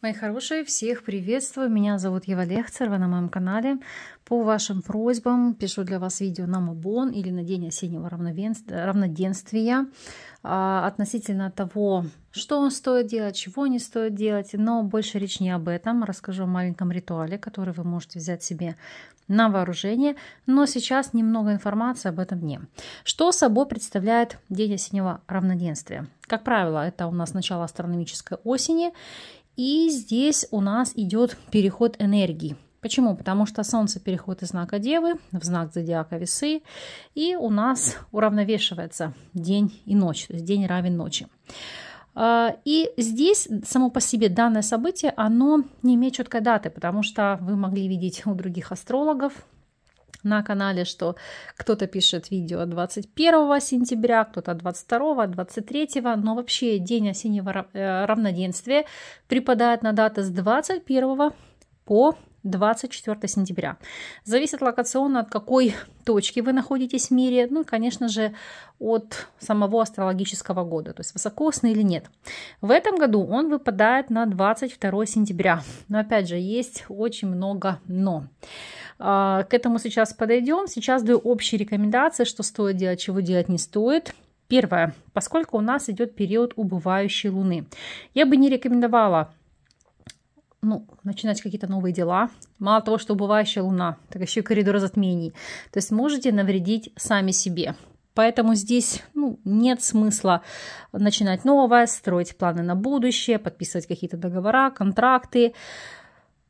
Мои хорошие, всех приветствую. Меня зовут Ева Лехцер, вы на моем канале. По вашим просьбам пишу для вас видео на Мабон или на День осеннего равноденствия относительно того, что стоит делать, чего не стоит делать. Но больше речь не об этом. Расскажу о маленьком ритуале, который вы можете взять себе на вооружение. Но сейчас немного информации об этом дне. Что собой представляет День осеннего равноденствия? Как правило, это у нас начало астрономической осени. И здесь у нас идет переход энергии. Почему? Потому что Солнце переходит из знака Девы в знак зодиака Весы, и у нас уравновешивается день и ночь, то есть день равен ночи. И здесь само по себе данное событие, оно не имеет четкой даты, потому что вы могли видеть у других астрологов на канале, что кто-то пишет видео 21 сентября, кто-то 22, 23, но вообще день осеннего равноденствия припадает на даты с 21 по 24 сентября. Зависит локационно, от какой точки вы находитесь в мире, ну и, конечно же, от самого астрологического года, то есть высокосный или нет. В этом году он выпадает на 22 сентября, но опять же есть очень много «но». К этому сейчас подойдем. Сейчас даю общие рекомендации, что стоит делать, чего делать не стоит. Первое. Поскольку у нас идет период убывающей Луны, я бы не рекомендовала начинать какие-то новые дела. Мало того, что убывающая Луна, так еще и коридор затмений. То есть можете навредить сами себе. Поэтому здесь нет смысла начинать новое, строить планы на будущее, подписывать какие-то договора, контракты.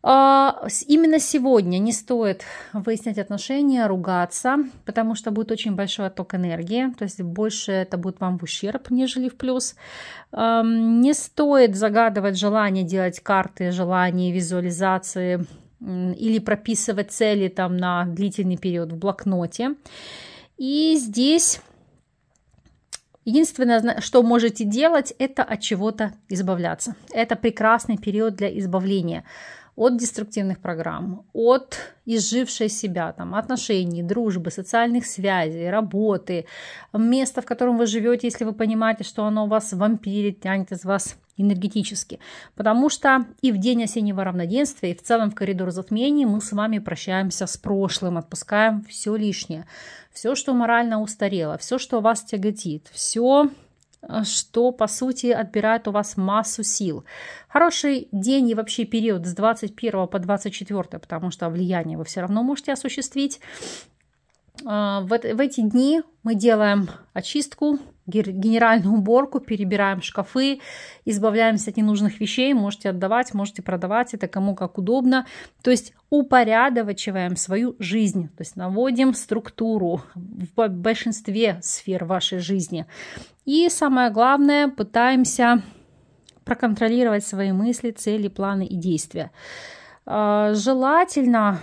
Именно сегодня не стоит выяснять отношения, ругаться, потому что будет очень большой отток энергии, то есть больше это будет вам в ущерб, нежели в плюс. Не стоит загадывать желания, делать карты желаний, визуализации или прописывать цели там на длительный период в блокноте. И здесь единственное, что можете делать, это от чего-то избавляться. Это прекрасный период для избавления от деструктивных программ, от изжившей себя, отношений, дружбы, социальных связей, работы, места, в котором вы живете, если вы понимаете, что оно вас вампирит, тянет из вас энергетически. Потому что и в день осеннего равноденствия, и в целом в коридор затмений мы с вами прощаемся с прошлым, отпускаем все лишнее, все, что морально устарело, все, что вас тяготит, все, что, по сути, отбирает у вас массу сил. Хороший день и вообще период с 21 по 24, потому что влияние вы все равно можете осуществить. В эти дни мы делаем очистку, генеральную уборку, перебираем шкафы, избавляемся от ненужных вещей, можете отдавать, можете продавать, это кому как удобно. То есть упорядочиваем свою жизнь, то есть наводим структуру в большинстве сфер вашей жизни. И самое главное, пытаемся проконтролировать свои мысли, цели, планы и действия. Желательно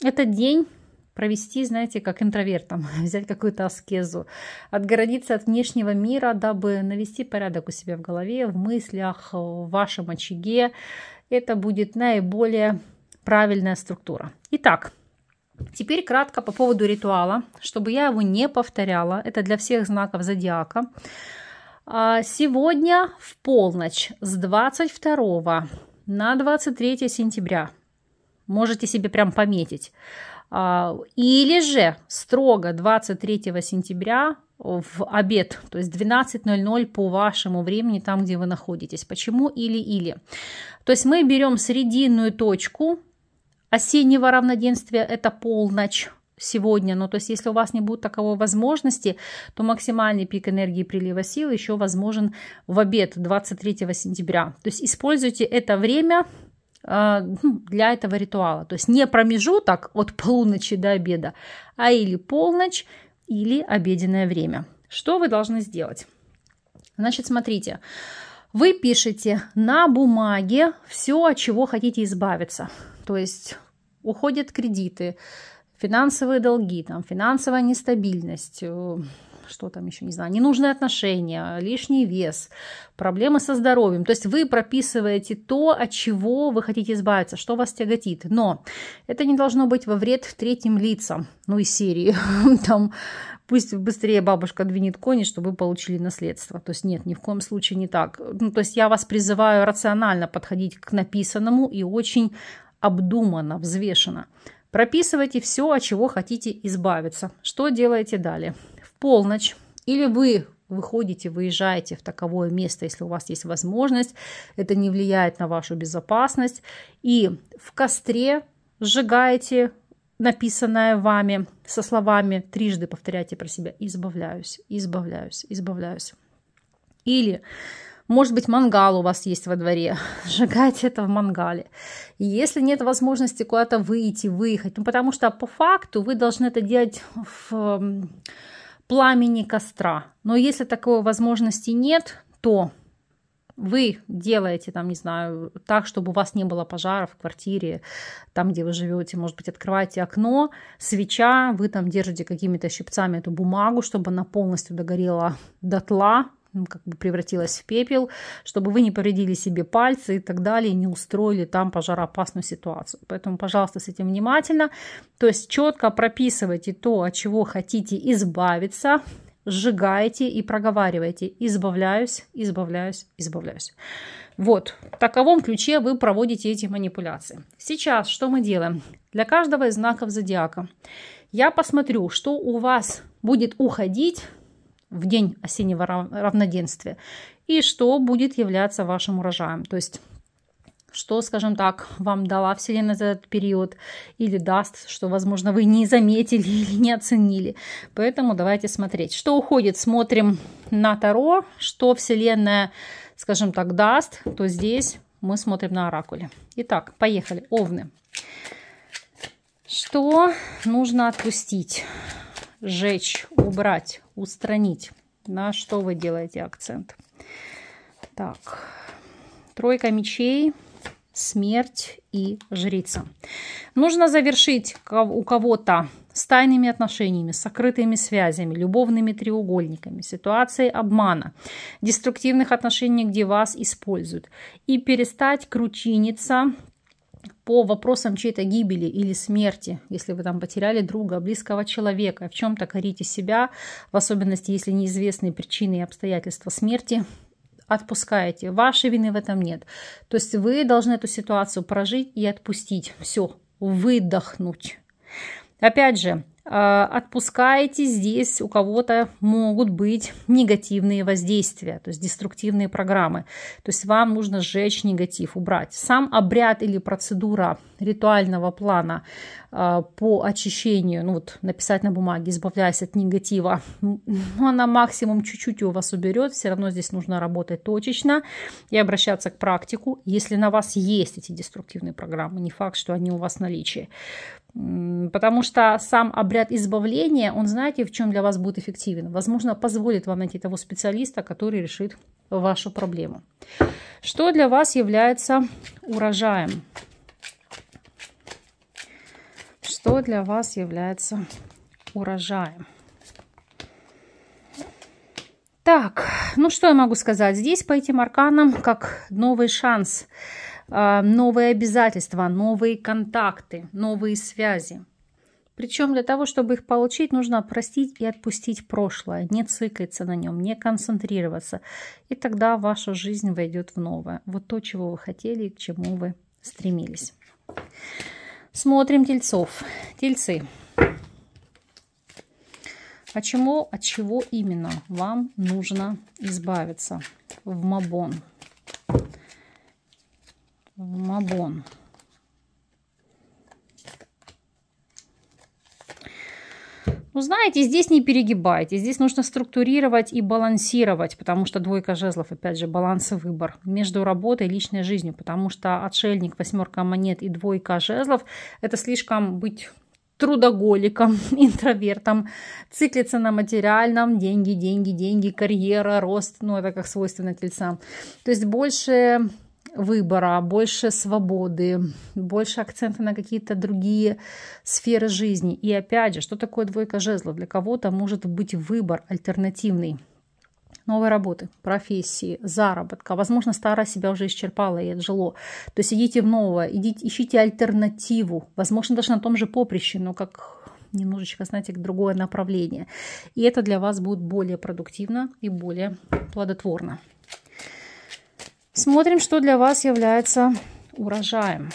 этот день провести, знаете, как интровертом, взять какую-то аскезу, отгородиться от внешнего мира, дабы навести порядок у себя в голове, в мыслях, в вашем очаге. Это будет наиболее правильная структура. Итак, теперь кратко по поводу ритуала, чтобы я его не повторяла. Это для всех знаков зодиака. Сегодня в полночь с 22 на 23 сентября можете себе прям пометить. Или же строго 23 сентября в обед, то есть 12:00 по вашему времени, там, где вы находитесь. Почему или? То есть мы берем срединную точку осеннего равноденствия, это полночь сегодня. То есть если у вас не будет таковой возможности, то максимальный пик энергии прилива сил еще возможен в обед 23 сентября. То есть используйте это время для этого ритуала. То есть не промежуток от полуночи до обеда, а или полночь, или обеденное время. Что вы должны сделать? Значит, смотрите, вы пишете на бумаге все, от чего хотите избавиться. То есть уходят кредиты, финансовые долги, финансовая нестабильность, что там еще, не знаю, ненужные отношения, лишний вес, проблемы со здоровьем. То есть вы прописываете то, от чего вы хотите избавиться, что вас тяготит. Но это не должно быть во вред третьим лицам, ну, из серии, там, пусть быстрее бабушка двинет кони, чтобы вы получили наследство. То есть нет, ни в коем случае не так. Ну, то есть я вас призываю рационально подходить к написанному и очень обдуманно, взвешенно. Прописывайте все, от чего хотите избавиться. Что делаете далее? В полночь или вы выходите, выезжаете в таковое место, если у вас есть возможность, это не влияет на вашу безопасность, и в костре сжигаете написанное вами со словами, трижды повторяйте про себя: избавляюсь, избавляюсь, избавляюсь. Или, может быть, мангал у вас есть во дворе, сжигайте это в мангале. И если нет возможности куда-то выйти, выехать, ну, потому что по факту вы должны это делать в пламени костра. Но если такой возможности нет, то вы делаете, там, не знаю, так, чтобы у вас не было пожара в квартире, там, где вы живете, может быть, открываете окно, свеча, вы там держите какими-то щипцами эту бумагу, чтобы она полностью догорела дотла, как бы превратилась в пепел, чтобы вы не повредили себе пальцы и так далее, и не устроили там пожароопасную ситуацию. Поэтому, пожалуйста, с этим внимательно. То есть четко прописывайте то, от чего хотите избавиться, сжигайте и проговаривайте: избавляюсь, избавляюсь, избавляюсь. Вот, в таковом ключе вы проводите эти манипуляции. Сейчас что мы делаем? Для каждого из знаков зодиака я посмотрю, что у вас будет уходить в день осеннего равноденствия и что будет являться вашим урожаем. То есть что, скажем так, вам дала Вселенная за этот период или даст, что, возможно, вы не заметили или не оценили. Поэтому давайте смотреть. Что уходит, смотрим на Таро. Что Вселенная, скажем так, даст, то здесь мы смотрим на оракуле. Итак, поехали. Овны. Что нужно отпустить, сжечь, убрать, устранить? На что вы делаете акцент? Так, тройка мечей, смерть и жрица. Нужно завершить у кого-то с тайными отношениями, с сокрытыми связями, любовными треугольниками, ситуацией обмана, деструктивных отношений, где вас используют, и перестать кручиниться по вопросам чьей-то гибели или смерти, если вы там потеряли друга, близкого человека, в чем-то корите себя, в особенности, если неизвестны причины и обстоятельства смерти, отпускаете. Вашей вины в этом нет. То есть вы должны эту ситуацию прожить и отпустить. Все, выдохнуть. Опять же, отпускаете, здесь у кого-то могут быть негативные воздействия, то есть деструктивные программы. То есть вам нужно сжечь негатив, убрать. Сам обряд или процедура ритуального плана по очищению, ну вот написать на бумаге: избавляясь от негатива, она максимум чуть-чуть у вас уберет. Все равно здесь нужно работать точечно и обращаться к практику, если на вас есть эти деструктивные программы. Не факт, что они у вас в наличии. Потому что сам обряд избавления, он, знаете, в чем для вас будет эффективен? Возможно, позволит вам найти того специалиста, который решит вашу проблему. Что для вас является урожаем? Что для вас является урожаем? Так, ну что я могу сказать? Здесь по этим арканам как новый шанс, новые обязательства, новые контакты, новые связи. Причем для того, чтобы их получить, нужно простить и отпустить прошлое, не циклиться на нем, не концентрироваться. И тогда ваша жизнь войдет в новое. Вот то, чего вы хотели и к чему вы стремились. Смотрим тельцов. Тельцы. От чего именно вам нужно избавиться в Мабон? В Мабон. Ну, знаете, здесь не перегибайте. Здесь нужно структурировать и балансировать, потому что двойка жезлов, опять же, баланс и выбор между работой и личной жизнью, потому что отшельник, восьмерка монет и двойка жезлов – это слишком быть трудоголиком, интровертом, циклиться на материальном, деньги, деньги, деньги, карьера, рост, ну, это как свойственно тельцам. То есть больше выбора, больше свободы, больше акцента на какие-то другие сферы жизни. И опять же, что такое двойка жезлов? Для кого-то может быть выбор альтернативный. Новой работы, профессии, заработка. Возможно, старое себя уже исчерпало и отжило. То есть идите в новое, ищите альтернативу. Возможно, даже на том же поприще, но как немножечко, знаете, другое направление. И это для вас будет более продуктивно и более плодотворно. Смотрим, что для вас является урожаем.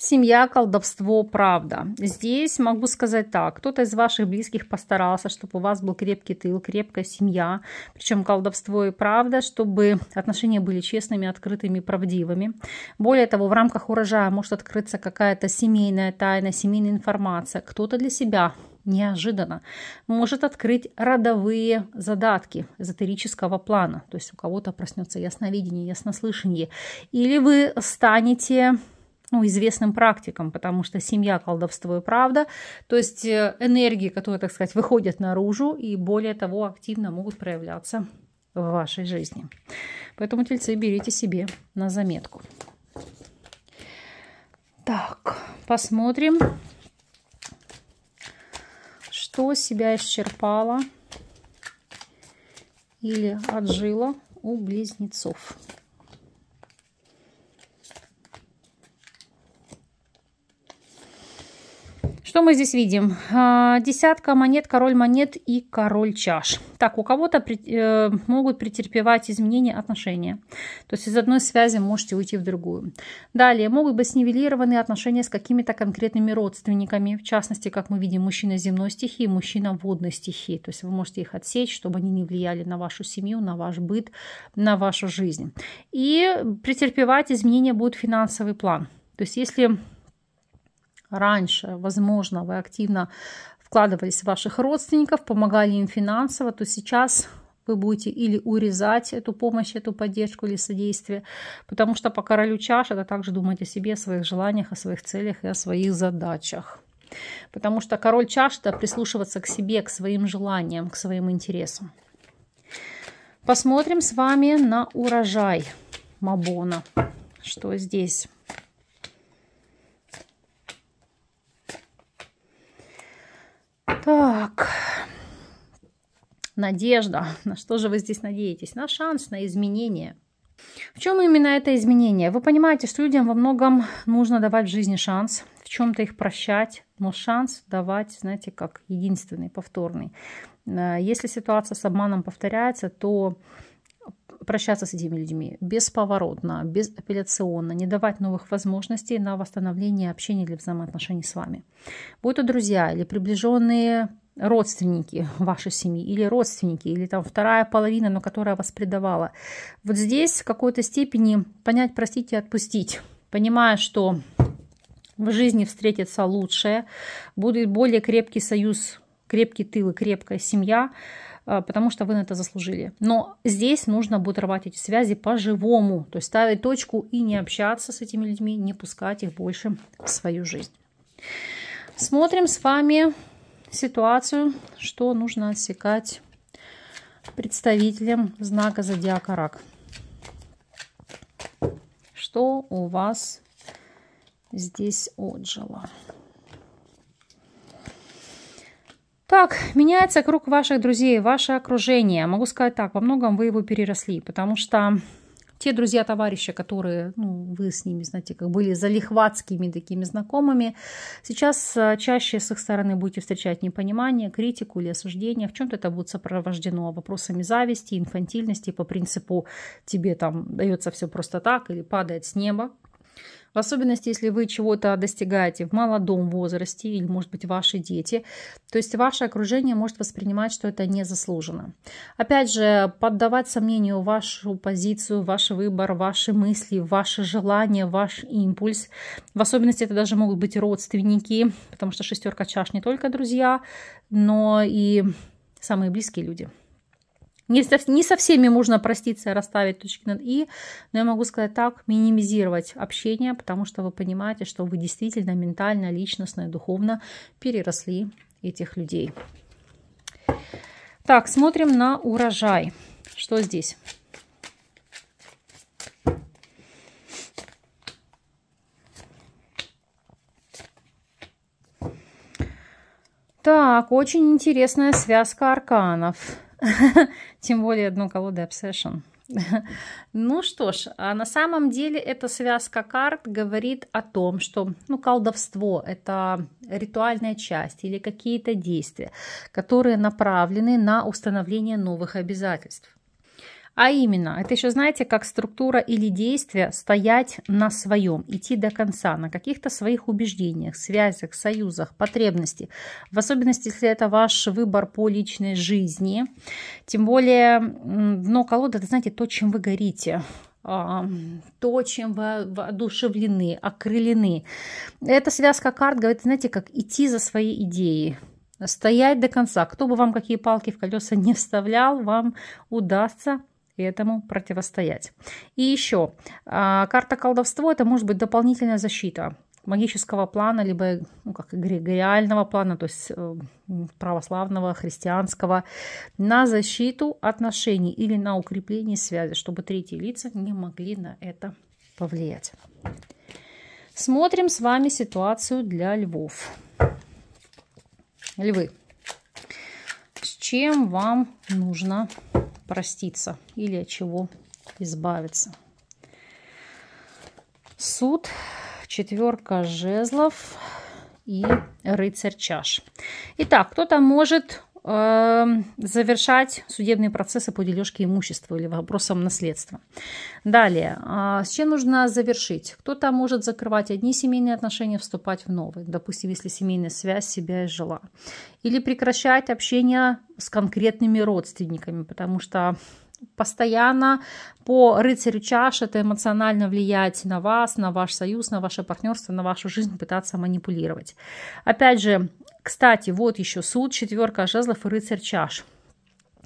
Семья, колдовство, правда. Здесь могу сказать так. Кто-то из ваших близких постарался, чтобы у вас был крепкий тыл, крепкая семья. Причем колдовство и правда, чтобы отношения были честными, открытыми, правдивыми. Более того, в рамках урожая может открыться какая-то семейная тайна, семейная информация. Кто-то для себя неожиданно может открыть родовые задатки эзотерического плана. То есть у кого-то проснется ясновидение, яснослышание. Или вы станете известным практиком, потому что семья, колдовство и правда, то есть энергии, которые, так сказать, выходят наружу и более того активно могут проявляться в вашей жизни. Поэтому, тельцы, берите себе на заметку. Так, посмотрим, что себя исчерпало или отжило у близнецов. Что мы здесь видим? Десятка монет, король монет и король чаш. Так, у кого-то могут претерпевать изменения отношения. То есть из одной связи можете уйти в другую. Далее, могут быть снивелированы отношения с какими-то конкретными родственниками. В частности, как мы видим, мужчина земной стихии, мужчина водной стихии. То есть вы можете их отсечь, чтобы они не влияли на вашу семью, на ваш быт, на вашу жизнь. И претерпевать изменения будет финансовый план. То есть если раньше, возможно, вы активно вкладывались в ваших родственников, помогали им финансово, то сейчас вы будете или урезать эту помощь, эту поддержку или содействие, потому что по королю чаш это также думать о себе, о своих желаниях, о своих целях и о своих задачах. Потому что король чаш – это прислушиваться к себе, к своим желаниям, к своим интересам. Посмотрим с вами на урожай Мабона. Что здесь? Так, надежда. На что же вы здесь надеетесь? На шанс, на изменение. В чем именно это изменение? Вы понимаете, что людям во многом нужно давать в жизни шанс, в чем-то их прощать, но шанс давать, знаете, как единственный, повторный. Если ситуация с обманом повторяется, то прощаться с этими людьми бесповоротно, безапелляционно, не давать новых возможностей на восстановление общения или взаимоотношений с вами. Будь то друзья или приближенные родственники вашей семьи, или родственники, или там вторая половина, но которая вас предавала. Вот здесь в какой-то степени понять, простить и отпустить, понимая, что в жизни встретится лучшее, будет более крепкий союз, крепкий тыл и крепкая семья, потому что вы на это заслужили. Но здесь нужно будет рвать эти связи по-живому, то есть ставить точку и не общаться с этими людьми, не пускать их больше в свою жизнь. Смотрим с вами ситуацию, что нужно отсекать представителям знака зодиака Рак. Что у вас здесь отжило? Так, меняется круг ваших друзей, ваше окружение. Могу сказать так, во многом вы его переросли, потому что те друзья, товарищи, которые, вы с ними, знаете, как были залихватскими такими знакомыми, сейчас чаще с их стороны будете встречать непонимание, критику или осуждение. В чем-то это будет сопровождено вопросами зависти, инфантильности по принципу «тебе там дается все просто так» или «падает с неба». В особенности, если вы чего-то достигаете в молодом возрасте или, может быть, ваши дети, то есть ваше окружение может воспринимать, что это незаслуженно. Опять же, поддавать сомнению вашу позицию, ваш выбор, ваши мысли, ваши желания, ваш импульс. В особенности это даже могут быть родственники, потому что шестерка чаш не только друзья, но и самые близкие люди. Не со всеми можно проститься и расставить точки над «и», но я могу сказать так, минимизировать общение, потому что вы понимаете, что вы действительно ментально, личностно и духовно переросли этих людей. Так, смотрим на урожай. Что здесь? Так, очень интересная связка арканов. Тем более одну колоду Obsession. Ну что ж, а на самом деле эта связка карт говорит о том, что колдовство – это ритуальная часть или какие-то действия, которые направлены на установление новых обязательств. А именно, это еще, знаете, как структура или действие стоять на своем, идти до конца, на каких-то своих убеждениях, связях, союзах, потребностях. В особенности, если это ваш выбор по личной жизни. Тем более, дно колоды, это, знаете, то, чем вы горите. То, чем вы воодушевлены, окрылены. Эта связка карт говорит, знаете, как идти за своей идеей. Стоять до конца. Кто бы вам какие палки в колеса не вставлял, вам удастся этому противостоять. И еще, карта колдовство – это может быть дополнительная защита магического плана, либо как эгрегориального плана, то есть православного, христианского, на защиту отношений или на укрепление связи, чтобы третьи лица не могли на это повлиять. Смотрим с вами ситуацию для львов. Львы, с чем вам нужно проститься или от чего избавиться? Суд, четверка жезлов и рыцарь чаш. Итак, кто-то может завершать судебные процессы по дележке имущества или вопросам наследства. Далее, с чем нужно завершить? Кто-то может закрывать одни семейные отношения, вступать в новые. Допустим, если семейная связь себя изжила. Или прекращать общение с конкретными родственниками, потому что постоянно по рыцарю чаш это эмоционально влиять на вас, на ваш союз, на ваше партнерство, на вашу жизнь, пытаться манипулировать. Опять же, кстати, вот еще суд, четверка жезлов и рыцарь чаш.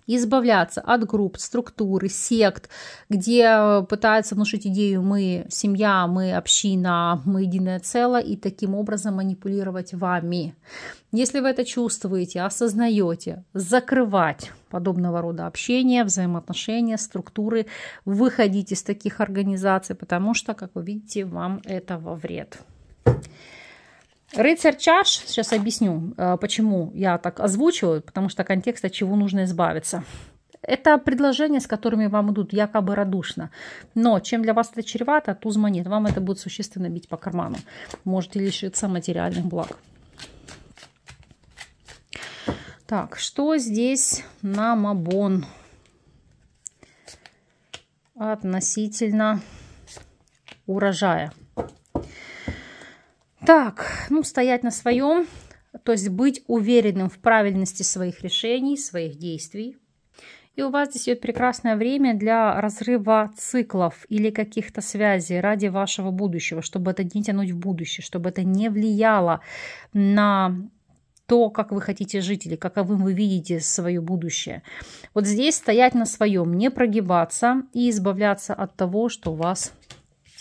Избавляться от групп, структуры, сект, где пытаются внушить идею «мы семья, мы община, мы единое целое», и таким образом манипулировать вами. Если вы это чувствуете, осознаете, закрывать подобного рода общения, взаимоотношения, структуры, выходить из таких организаций, потому что, как вы видите, вам это во вред. Рыцарь чаш, сейчас объясню, почему я так озвучиваю, потому что контекст, от чего нужно избавиться. Это предложения, с которыми вам идут якобы радушно. Но чем для вас это чревато, туз монет, вам это будет существенно бить по карману. Можете лишиться материальных благ. Так, что здесь на Мабон относительно урожая? Так, стоять на своем, то есть быть уверенным в правильности своих решений, своих действий. И у вас здесь идет прекрасное время для разрыва циклов или каких-то связей ради вашего будущего, чтобы это не тянуть в будущее, чтобы это не влияло на то, как вы хотите жить или каковым вы видите свое будущее. Вот здесь стоять на своем, не прогибаться и избавляться от того, что вас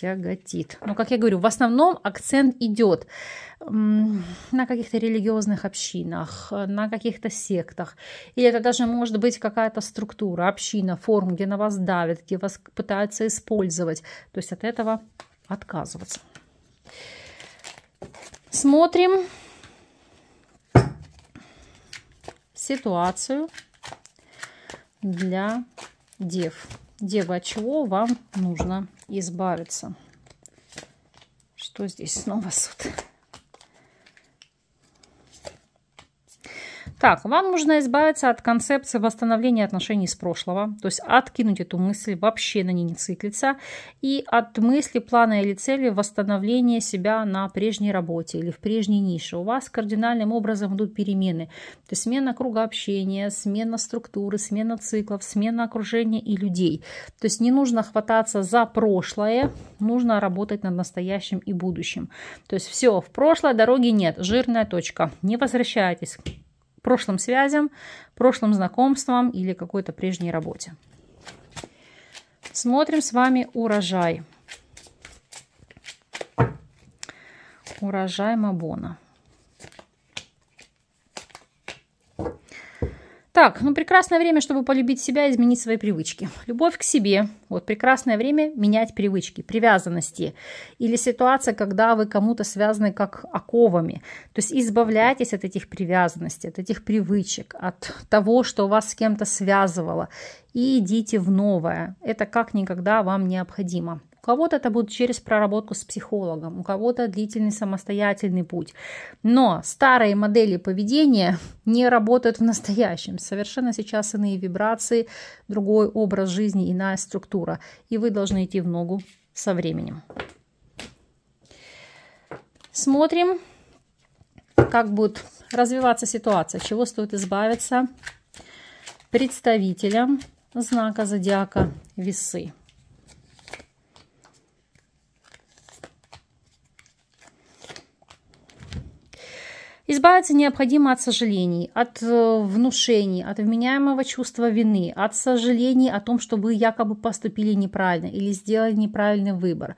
тяготит. Но, как я говорю, в основном акцент идет на каких-то религиозных общинах, на каких-то сектах. Или это даже может быть какая-то структура, община, форум, где на вас давят, где вас пытаются использовать. То есть от этого отказываться. Смотрим ситуацию для дев. Дева, от чего вам нужно избавиться? Что здесь снова суд? Так, вам нужно избавиться от концепции восстановления отношений с прошлого, то есть откинуть эту мысль, вообще на ней не циклиться, и от мысли, плана или цели восстановления себя на прежней работе или в прежней нише. У вас кардинальным образом идут перемены, то есть смена круга общения, смена структуры, смена циклов, смена окружения и людей. То есть не нужно хвататься за прошлое, нужно работать над настоящим и будущим. То есть все, в прошлой дороги нет, жирная точка, не возвращайтесь прошлым связям, прошлым знакомствам или какой-то прежней работе. Смотрим с вами урожай. Урожай Мабона. Так, ну прекрасное время, чтобы полюбить себя и изменить свои привычки. Любовь к себе. Вот прекрасное время менять привычки, привязанности. Или ситуация, когда вы кому-то связаны как оковами. То есть избавляйтесь от этих привязанностей, от этих привычек, от того, что вас с кем-то связывало. И идите в новое. Это как никогда вам необходимо. У кого-то это будет через проработку с психологом, у кого-то длительный самостоятельный путь. Но старые модели поведения не работают в настоящем. Совершенно сейчас иные вибрации, другой образ жизни, иная структура. И вы должны идти в ногу со временем. Смотрим, как будет развиваться ситуация, чего стоит избавиться представителям знака зодиака Весы. Избавиться необходимо от сожалений, от внушений, от вменяемого чувства вины, от сожалений о том, что вы якобы поступили неправильно или сделали неправильный выбор.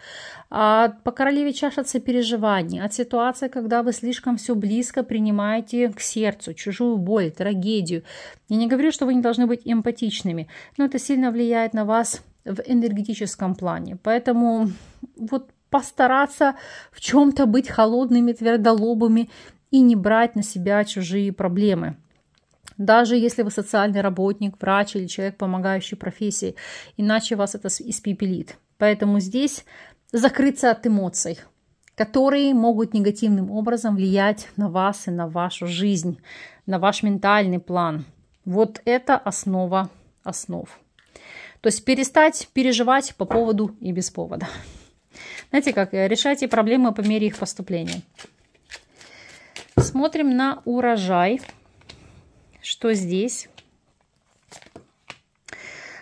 По королеве чаш от сопереживаний, от ситуации, когда вы слишком все близко принимаете к сердцу, чужую боль, трагедию. Я не говорю, что вы не должны быть эмпатичными, но это сильно влияет на вас в энергетическом плане. Поэтому вот постараться в чем-то быть холодными, твердолобыми, и не брать на себя чужие проблемы. Даже если вы социальный работник, врач или человек, помогающий профессии, иначе вас это испепелит. Поэтому здесь закрыться от эмоций, которые могут негативным образом влиять на вас и на вашу жизнь, на ваш ментальный план. Вот это основа основ. То есть перестать переживать по поводу и без повода. Знаете как, решайте проблемы по мере их поступления. Смотрим на урожай. Что здесь?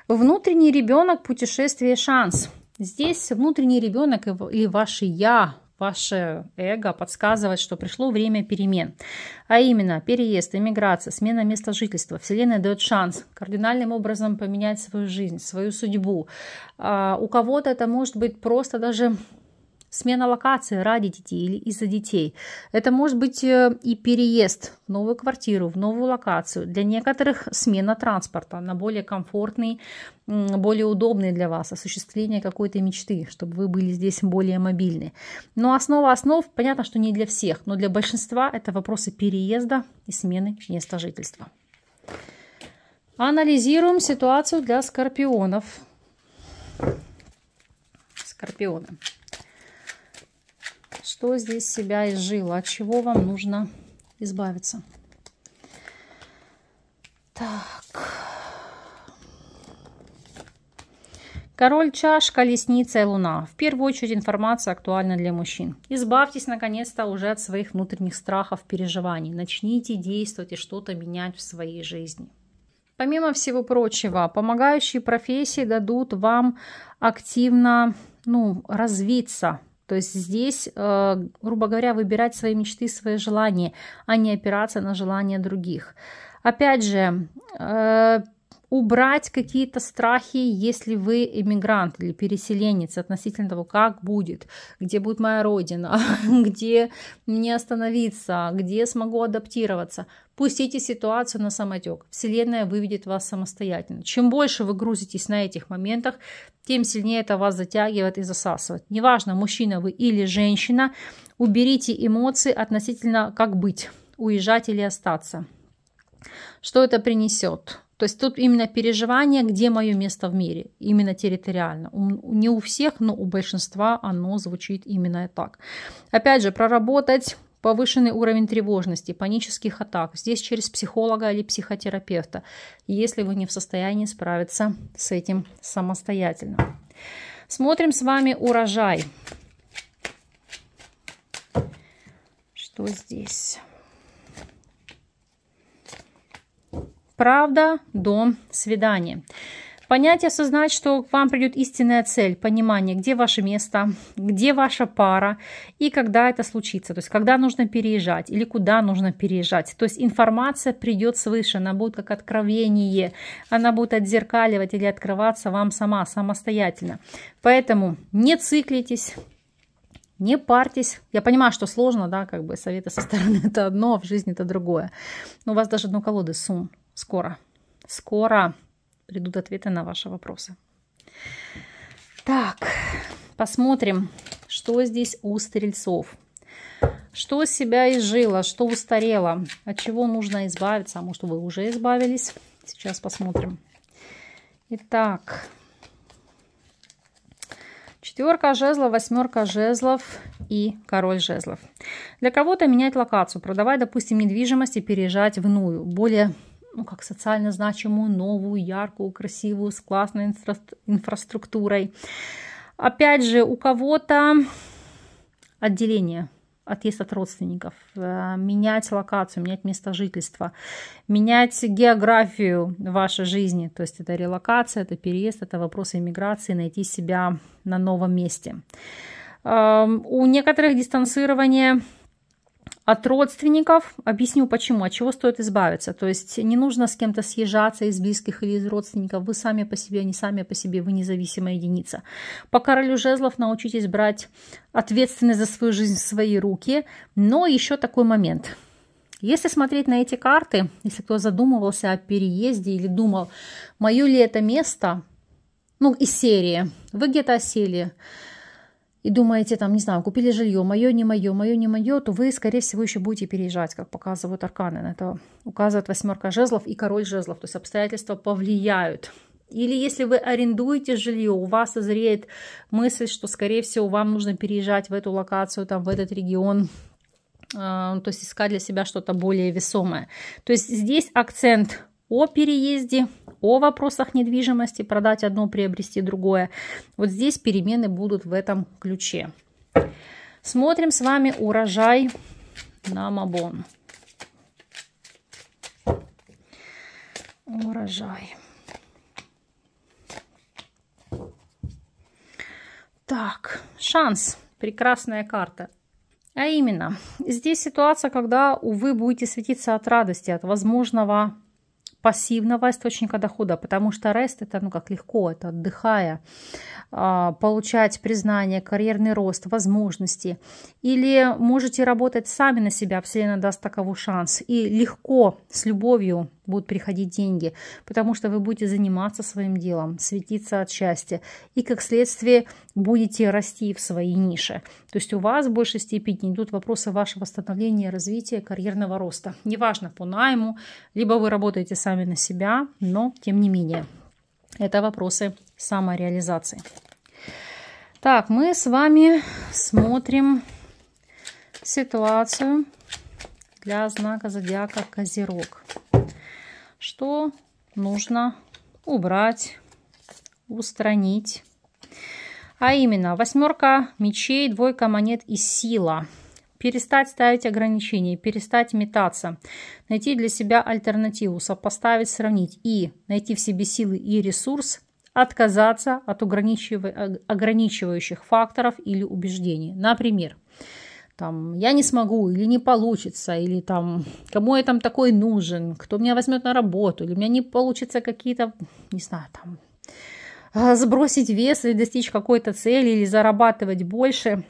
Внутренний ребенок, путешествие, шанс. Здесь внутренний ребенок или ваше я, ваше эго подсказывает, что пришло время перемен. А именно переезд, эмиграция, смена места жительства. Вселенная дает шанс кардинальным образом поменять свою жизнь, свою судьбу. У кого-то это может быть просто даже смена локации ради детей или из-за детей. Это может быть и переезд в новую квартиру, в новую локацию. Для некоторых смена транспорта на более комфортный, более удобный для вас, осуществление какой-то мечты, чтобы вы были здесь более мобильны. Но основа основ, понятно, что не для всех, но для большинства это вопросы переезда и смены места жительства. Анализируем ситуацию для скорпионов. Скорпионы. Что здесь себя изжило? От чего вам нужно избавиться? Так. Король чаш, колесница и луна. В первую очередь информация актуальна для мужчин. Избавьтесь наконец-то уже от своих внутренних страхов, переживаний. Начните действовать и что-то менять в своей жизни. Помимо всего прочего, помогающие профессии дадут вам активно развиться. То есть здесь, грубо говоря, выбирать свои мечты, свои желания, а не опираться на желания других. Опять же, убрать какие-то страхи, если вы эмигрант или переселенец, относительно того, как будет, где будет моя родина, где мне остановиться, где смогу адаптироваться. Пустите ситуацию на самотек. Вселенная выведет вас самостоятельно. Чем больше вы грузитесь на этих моментах, тем сильнее это вас затягивает и засасывает. Неважно, мужчина вы или женщина, уберите эмоции относительно как быть, уезжать или остаться. Что это принесет? То есть тут именно переживание, где мое место в мире, именно территориально. Не у всех, но у большинства оно звучит именно так. Опять же, проработать повышенный уровень тревожности, панических атак. Здесь через психолога или психотерапевта, если вы не в состоянии справиться с этим самостоятельно. Смотрим с вами урожай. Что здесь? Правда, дом, свидание. Понять и осознать, что к вам придет истинная цель, понимание, где ваше место, где ваша пара и когда это случится. То есть, когда нужно переезжать или куда нужно переезжать. То есть, информация придет свыше, она будет как откровение, она будет отзеркаливать или открываться вам самостоятельно. Поэтому не циклитесь. Не парьтесь. Я понимаю, что сложно, да, как бы советы со стороны это одно, а в жизни это другое. Но у вас даже дно колоды сумм. Скоро. Скоро придут ответы на ваши вопросы. Так, посмотрим, что здесь у стрельцов. Что из себя изжило, что устарело, от чего нужно избавиться. А может, вы уже избавились? Сейчас посмотрим. Итак, 4 жезлов, 8 жезлов и король жезлов. Для кого-то менять локацию, продавать, допустим, недвижимость и переезжать в иную, более, как социально значимую, новую, яркую, красивую, с классной инфраструктурой. Опять же, у кого-то отделение, отъезд от родственников, менять локацию, менять место жительства, менять географию вашей жизни. То есть это релокация, это переезд, это вопросы иммиграции, найти себя на новом месте. У некоторых дистанцирование от родственников. Объясню почему, от чего стоит избавиться. То есть не нужно с кем-то съезжаться из близких или из родственников. Вы сами по себе, они сами по себе, вы независимая единица. По королю жезлов научитесь брать ответственность за свою жизнь в свои руки. Но еще такой момент. Если смотреть на эти карты, если кто задумывался о переезде или думал, мое ли это место, из серии, вы где-то осели, и думаете, там, не знаю, купили жилье, мое, не мое, то вы, скорее всего, еще будете переезжать, как показывают арканы. На это указывает 8 жезлов и король жезлов, то есть обстоятельства повлияют. Или если вы арендуете жилье, у вас созреет мысль, что, скорее всего, вам нужно переезжать в эту локацию, там, в этот регион, то есть искать для себя что-то более весомое. То есть здесь акцент о переезде, о вопросах недвижимости, продать одно, приобрести другое. Вот здесь перемены будут в этом ключе. Смотрим с вами урожай на Мабон. Урожай. Так, шанс. Прекрасная карта. А именно, здесь ситуация, когда вы будете светиться от радости, от возможного пассивного источника дохода, потому что рест это как легко, это отдыхая, получать признание, карьерный рост, возможности. Или можете работать сами на себя, Вселенная даст таковой шанс. И легко, с любовью будут приходить деньги, потому что вы будете заниматься своим делом, светиться от счастья. И как следствие будете расти в своей нише. То есть у вас в большей степени идут вопросы вашего становления, развития, карьерного роста. Неважно по найму, либо вы работаете сами на себя, но тем не менее. Это вопросы самореализации. Так, мы с вами смотрим ситуацию для знака зодиака Козерог. Что нужно убрать, устранить? А именно, 8 мечей, 2 монет и сила. Перестать ставить ограничения, перестать метаться, найти для себя альтернативу, сопоставить, сравнить и найти в себе силы и ресурс, отказаться от ограничивающих факторов или убеждений. Например, я не смогу, или не получится, или кому я такой нужен, кто меня возьмет на работу, или у меня не получится какие-то, не знаю, сбросить вес или достичь какой-то цели, или зарабатывать больше.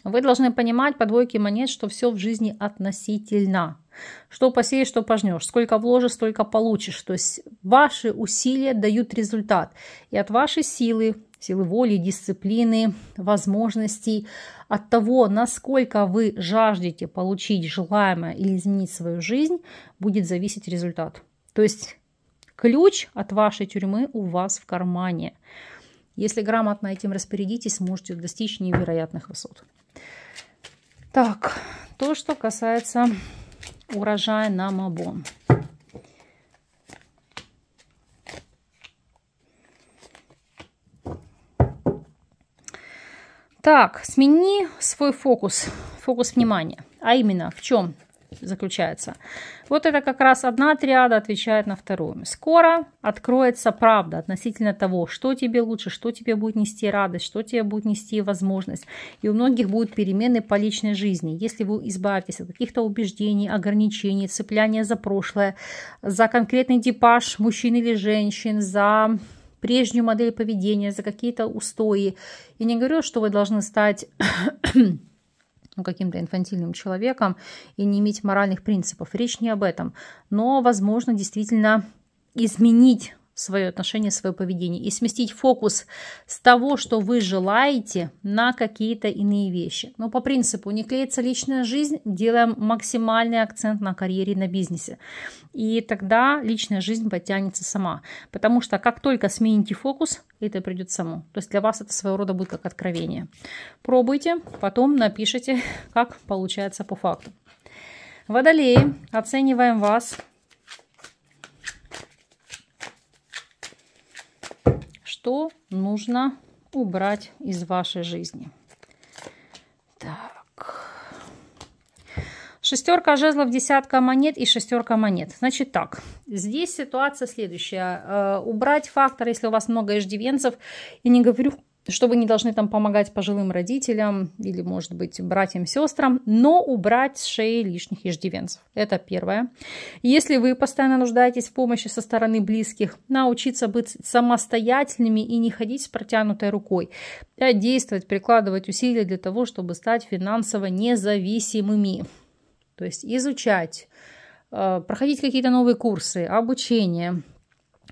Вы должны понимать по 2 монет, что все в жизни относительно. Что посеешь, что пожнешь. Сколько вложишь, столько получишь. То есть ваши усилия дают результат. И от вашей силы воли, дисциплины, возможностей, от того, насколько вы жаждете получить желаемое или изменить свою жизнь, будет зависеть результат. То есть ключ от вашей тюрьмы у вас в кармане. Если грамотно этим распорядитесь, сможете достичь невероятных высот. Так, то, что касается урожая на Мабон. Так, смени свой фокус внимания. А именно, в чем заключается? Вот это как раз одна триада отвечает на вторую. Скоро откроется правда относительно того, что тебе лучше, что тебе будет нести радость, что тебе будет нести возможность. И у многих будут перемены по личной жизни. Если вы избавитесь от каких-то убеждений, ограничений, цепляния за прошлое, за конкретный типаж мужчин или женщин, за прежнюю модель поведения, за какие-то устои. Я не говорю, что вы должны стать каким-то инфантильным человеком и не иметь моральных принципов. Речь не об этом. Но, возможно, действительно изменить свое отношение, свое поведение и сместить фокус с того, что вы желаете, на какие-то иные вещи. Но по принципу не клеится личная жизнь, делаем максимальный акцент на карьере, на бизнесе. И тогда личная жизнь подтянется сама. Потому что как только смените фокус, это придет само. То есть для вас это своего рода будет как откровение. Пробуйте, потом напишите, как получается по факту. Водолеи, оцениваем вас. Что нужно убрать из вашей жизни? Так. Шестерка жезлов, десятка монет и шестерка монет. Значит так, здесь ситуация следующая. Убрать фактор, если у вас много иждивенцев, и не говорю, что вы не должны там помогать пожилым родителям или, может быть, братьям, сестрам, но убрать с шеи лишних иждивенцев. Это первое. Если вы постоянно нуждаетесь в помощи со стороны близких, научиться быть самостоятельными и не ходить с протянутой рукой, а действовать, прикладывать усилия для того, чтобы стать финансово независимыми. То есть изучать, проходить какие-то новые курсы, обучение,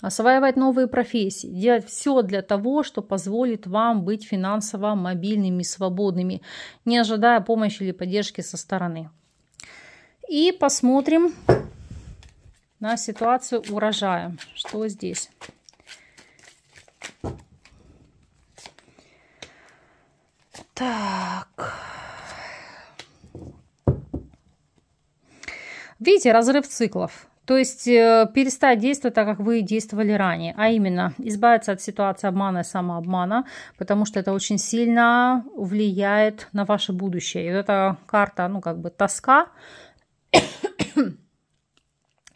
осваивать новые профессии, делать все для того, что позволит вам быть финансово мобильными, свободными, не ожидая помощи или поддержки со стороны. И посмотрим на ситуацию урожая. Что здесь? Так. Видите, разрыв циклов. То есть перестать действовать так, как вы действовали ранее, а именно избавиться от ситуации обмана и самообмана, потому что это очень сильно влияет на ваше будущее. И вот эта карта, тоска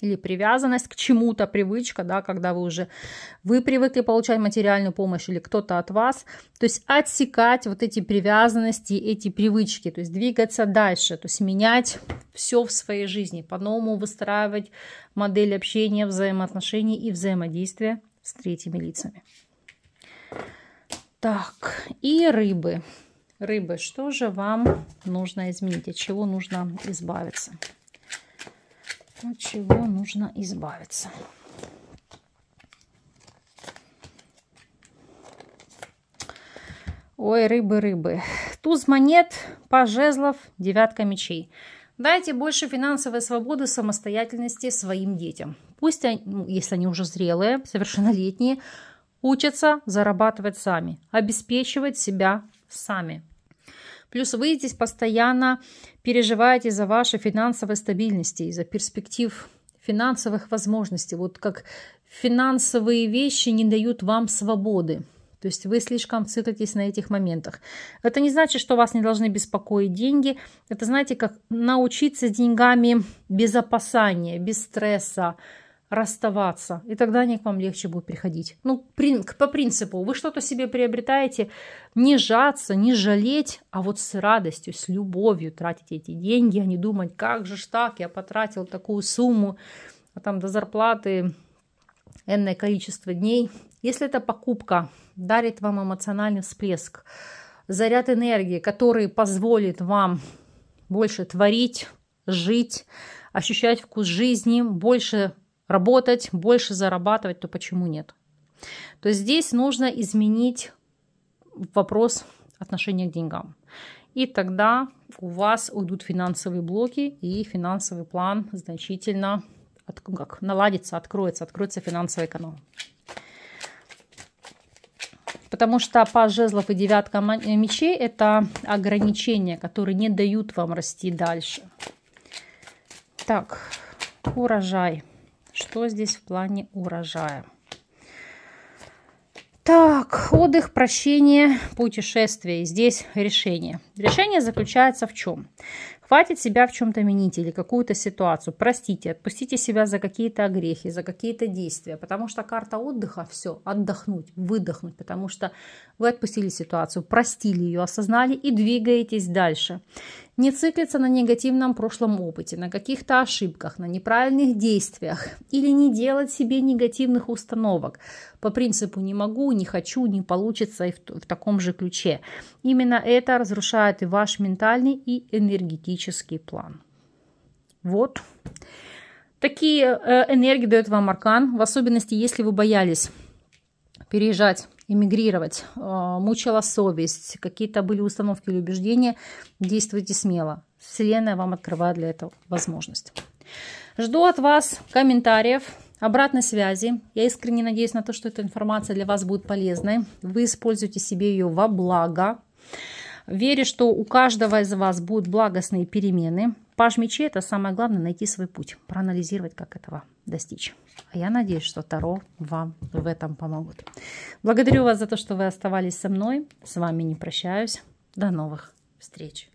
или привязанность к чему-то, привычка, да, когда вы привыкли получать материальную помощь или кто-то от вас, то есть отсекать вот эти привязанности, эти привычки, то есть двигаться дальше, то есть менять все в своей жизни, по-новому выстраивать модель общения, взаимоотношений и взаимодействия с третьими лицами. Так, и рыбы. Рыбы, что же вам нужно изменить, от чего нужно избавиться? От чего нужно избавиться? Ой, рыбы. Туз монет, паж жезлов, девятка мечей. Дайте больше финансовой свободы, самостоятельности своим детям. Пусть они, если они уже зрелые, совершеннолетние, учатся зарабатывать сами, обеспечивать себя сами. Плюс вы здесь постоянно переживаете за ваши финансовые стабильности, из-за перспектив финансовых возможностей. Вот как финансовые вещи не дают вам свободы. То есть вы слишком циклитесь на этих моментах. Это не значит, что вас не должны беспокоить деньги. Это, знаете, как научиться с деньгами без опасания, без стресса расставаться. И тогда они к вам легче будут приходить. По принципу, вы что-то себе приобретаете, не жаться, не жалеть, а вот с радостью, с любовью тратить эти деньги, а не думать, как же ж так, я потратил такую сумму, а там до зарплаты энное количество дней. Если эта покупка дарит вам эмоциональный всплеск, заряд энергии, который позволит вам больше творить, жить, ощущать вкус жизни, больше работать, больше зарабатывать, то почему нет? То есть здесь нужно изменить вопрос отношения к деньгам. И тогда у вас уйдут финансовые блоки, и финансовый план значительно наладится, откроется финансовый канал. Потому что паж жезлов и девятка мечей – это ограничения, которые не дают вам расти дальше. Так, урожай. Что здесь в плане урожая? Так, отдых, прощение, путешествие. Здесь решение. Решение заключается в чем? Хватит себя в чем-то винить или какую-то ситуацию. Простите, отпустите себя за какие-то огрехи, за какие-то действия. Потому что карта отдыха – все, отдохнуть, выдохнуть. Потому что вы отпустили ситуацию, простили ее, осознали и двигаетесь дальше. Не циклиться на негативном прошлом опыте, на каких-то ошибках, на неправильных действиях или не делать себе негативных установок по принципу «не могу», «не хочу», «не получится» и в таком же ключе. Именно это разрушает и ваш ментальный, и энергетический план. Вот. Такие энергии дает вам аркан, в особенности, если вы боялись переезжать, эмигрировать, мучила совесть, какие-то были установки или убеждения, действуйте смело. Вселенная вам открывает для этого возможность. Жду от вас комментариев, обратной связи. Я искренне надеюсь на то, что эта информация для вас будет полезной. Вы используете себе ее во благо. Верю, что у каждого из вас будут благостные перемены. Паж мечей – это самое главное – найти свой путь, проанализировать, как этого достичь. А я надеюсь, что Таро вам в этом помогут. Благодарю вас за то, что вы оставались со мной. С вами не прощаюсь. До новых встреч.